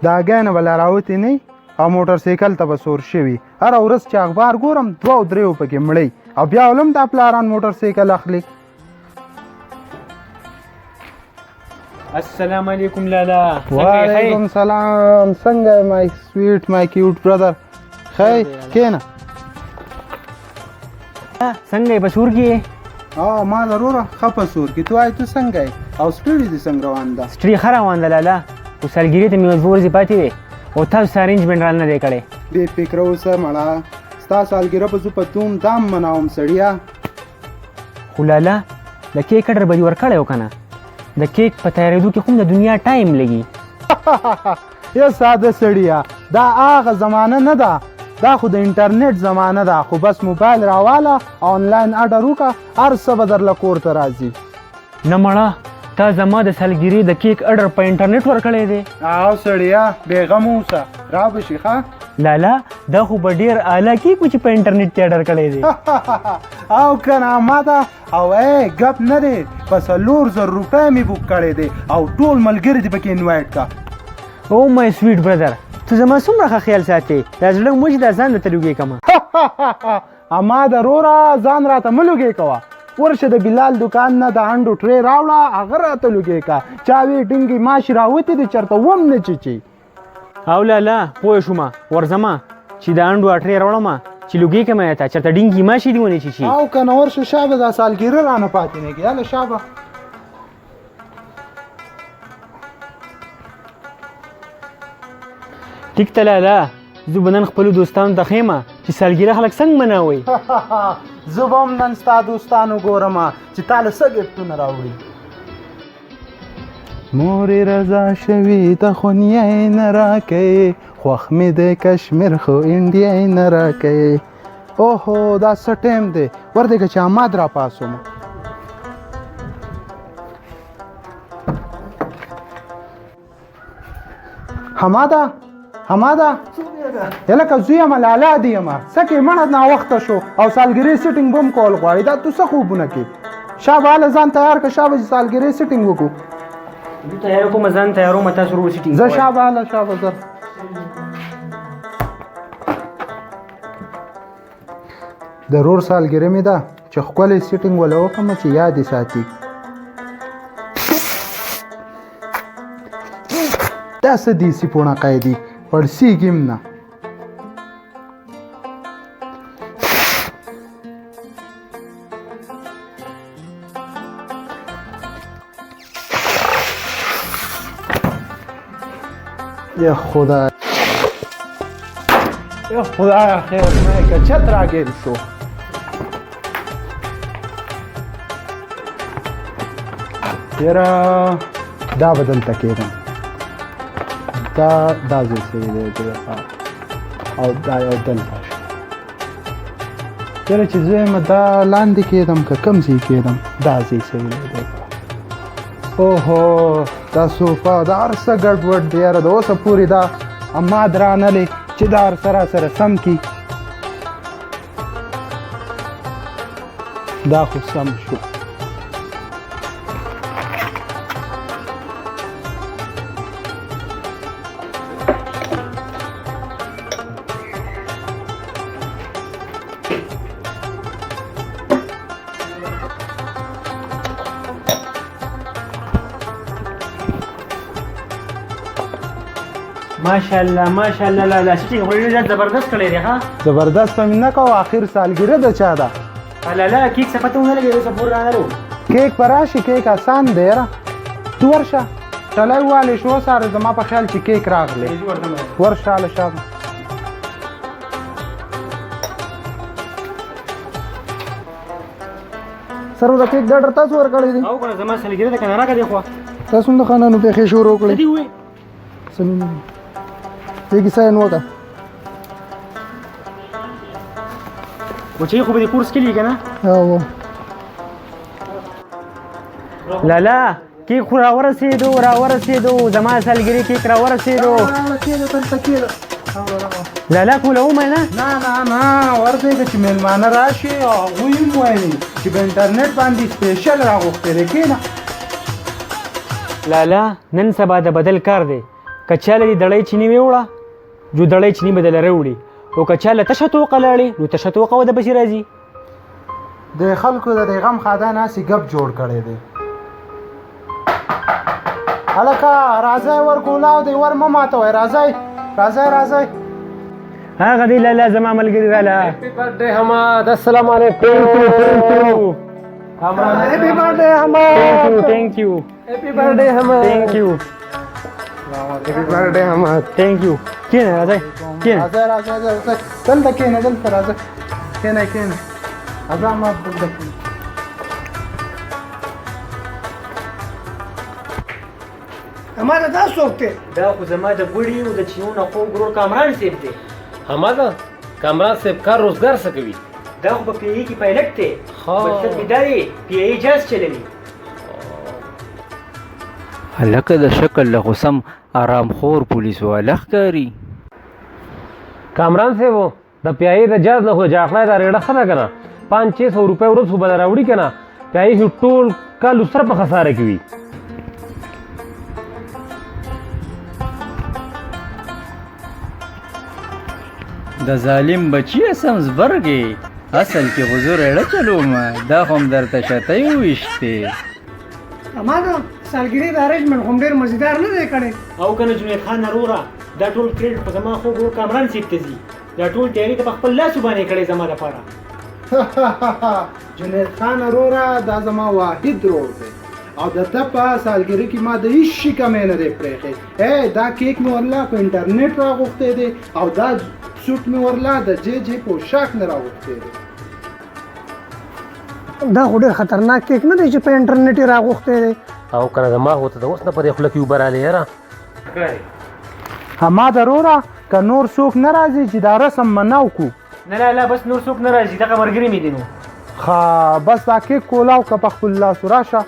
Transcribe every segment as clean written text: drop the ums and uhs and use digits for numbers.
د هګۍ نه به لا راوتې نه او موټر سایکل ته به سور شوي هره ورځ چې اخبار ګورم 2 او 3 پکې مړی او بیا ولم دا پلاران موټر سایکل اخلي. السلام علیکم لالا. وعلیکم سلام. څنګه مای سویټ مای کیوټ برادر؟ خی کېنه. څنګه یې په سور کې؟ ما ضروره ښه په سور کې. تو وایې تو څنګه یې او سټډي دې څنګه روان ده؟ سټډي ښه روان ده لالا، خو سالګرې ته مې یو 2 ورځې پاتې وې او تاسو څه ارینجمنټ رانه دی کړی. بې فکره اوسه مړه، ستا سالګره به زه په دوم دام مناوم سړیه. خو لالا د کیک اډر به دې ورکړی و که نه؟ د کیک په تیارېدو کې خو د دنیا ټایم لګي. یا ساده سړیه، دا هغه زمانه نه ده، دا خو د انټرنیټ زمانه ده. خو بس موبایل راواله آنلاین اډر وکړه، هر څه به درله کور ته راځي. نه مړه، تا زما د سالګرې د کیک اډر په انټرنیټ ورکړی دی؟ او سړیه بېغمه اوسه، را به شي ښه. لالا دا خو به ډېر اعلی کیک و چې په انټرنیټ کې اډر کړی دی. او که نه ماته او ګپ نه دی، په 4000 روپۍ مې بوک کړی دی او ټول ملګري دې پکې انوایټ کا. او مای سویټ برادر، ته زما څومره ښه خیال ساتې. دا زړه مو چې دا ځان درته لوګې کړمه. اما دروره ځان راته مه لوګې کوه. ورشه د بلال دکان نه د هنډو ټرې راوړه، هغه راته لوګې کا. چا وې ټینګې ماشي راوتې دي چېرته وم نه چیچي. او لالا پوه شومه، ورځمه چې د انډو اټرې راوړمه چې لوګې کمه یې ته چېرته ډینګې ماشي دي ونه چیچي. او که نه ورشه شابه دا سالګیره رانه پاتې نه کړي. هله شابه. ټیک ته لالا، زه به نن خپلو دوستانو ته ښیمه چې سالګیره خلک څنګه مناوئ. زه به هم نن ستا دوستانو ګورم چې تا له څه ګفټونه راوړي. مورې رضا شوي ته خو نیای نه راکوې، خوښ مې دی کشمیر خو انډیای نه راکوې. اوهو دا څه ټایم دی، وردېږه چې احمد را پاسوم. حماده حماده هلکه زوی یم لالا دې یم څه کې مړه ناوخته شو او سالګرې سیټینګ به هم کول غواړي. دا تو څه خوبونه کې شابه هله ځان تیار که شابه چې سالګرې سیټینګ وکړو. زه تیار کوم، ځان تیاروم، تاسو ورو سیټینګ زه شابه هله شابه زر. ضرور سالګرې مې ده چې ښکلی سیټینګ وله وکړم چې یاد یې ساتي. دا څه دیسي پوڼقی دي پړسېږي هم نه. یا خدا یا خدایا خیر نه که چت راګیر شو. یاره دا به دلته کېدم، دا ځای صحیح دی او دا یو دلته شو. یاره چې زه یم دا لاندې کېدم که کوم ځای کېدم، دا ځای صحیح دی. اوهو دا صوفه دا هر څه ګډوډ دی یاره. د اوسه پورې دا احمد رانلی چې دا هر څه راسره سم کړي. دا خو سم شو. ماشاءالله ماشاءالله لالا سیټینګ خو ډېر زبردست کړی دی. ها زبردست به مې نه کوه، آخر سالګره د چا ده؟ لالا کیک څه پته ونه لګېږي، اوسه پورې رانلو. کیک به راشي، کیک آسان دی یاره. تو ورشه ټلی ووالې شو ساره، زما په خیال چې کیک راغلی. ورشه هله شابه. سر د کیک ډاډر تاسو ورکړی دی؟ او که نه زما سالګرې ده که نه راکړه دی خوا تاسو هم د خانانو پېښې شروع کړئ. دې ووایي دې کیسه یې نوکه وچې خو به دې کورس کې لي که نه؟ او لالا کیک خو راورسېدو زما سالګرې کیک راورسېدو. لالا کوله ومنه؟ نه ورځئ چې مېلمانه راشي او هغوی هم وایي چې په انټرنیټ باندې سپیشل راغوښتې دی. کښېنه لالا نن سبا د بدل کار دی، که چاله دې دړۍ چیني ویوړه جو دړۍ چیني به دله راوړي او که چاله تشه توقه لاړې نو تشه توقه وده پسې راځي د خلکو د دې غم خاده ناسې ګپ جوړ کړی دی هلکه راځئ ور کولاو دی ور مه ماتوئ راځئ راځئ هغه دی لالا زما ملګري راله هیپی برثډے حماد السلام علیکم هیپی برثډے حماد تھینک یو هیپی برثډے حماد تھینک یو هیپی برثډے حماد تھینک یو کینه راځئ کینه راځئ دلته کښېنه دلته راځئ کښېنئ راځه ما دلته کښېنه حماد دا څوک دی دا خو زما د بوډي او د چینو نه خو ګرور کامران صاحب دی حماد کامران صاحب کار روزګار څه کوي دا خو په پی ای کې پایلټ دی مقصد مې دا دی پی ای جاز چلوي هلکه د شکل له خو سم آرام خور پولیس والا ښکاري کامران صاحب د پیایي د جاز نه خو جاخلی دا ریډه ښه ده که نه 500-600 روپۍ ورځ خو به در راوړي که نه پیایي خو ټول کال سره په خساره کې وي د ظالم بچی سم زبرګې اصل کې حضور اړه چلوم دا هم درته شته وشته اماده سالګری د ارنجمنت هم ډیر مزیدار نه دی کړی او کنه جنید خان نرورا دا ټول کریډ په زما خو ګرور کامران صاحب ته ځي دا ټول تیاری ته په خپل لاس باندې کړی زما لپاره جنید خان وروره دا زما واحد رور دی او د ته په سالګري کې ما د هیڅ شي کمی نه دی پرېښی دا کیک مې ورله په انټرنیټ راغوښتی دی او دا سوټ مې ورله د جې پوشاک نه راغوښتی دی دا خو ډېر خطرناک کیک نه دی چې په انټرنیټ یې راغوښتی دی او که نه زما خو ته د اوس نه په دې خوله کې اوبه رالې یاره حماد وروره که نور څوک نه راځي چې دا رسم منو کو نه لا بس نور څوک نه راځي دغه ملګري مې دي نو ښه بس دا کیک کولاو که په خپل لاسو راشه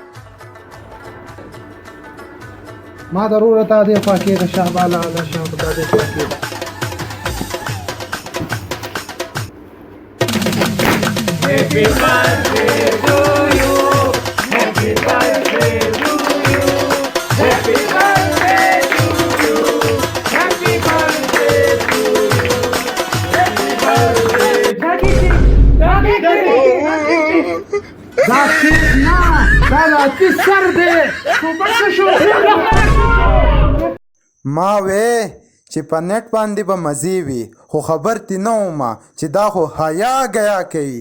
ما ضرورت هذه فاكهة الشعب على الشعب هذه فاكهة Happy birthday to you Happy birthday to you Happy birthday to you Happy birthday to you Happy birthday haati sar de تو بس شو ما وې چې په نت باندې به مزي وي خو خبر تی نه وم چې دا خو حیا غیا کوي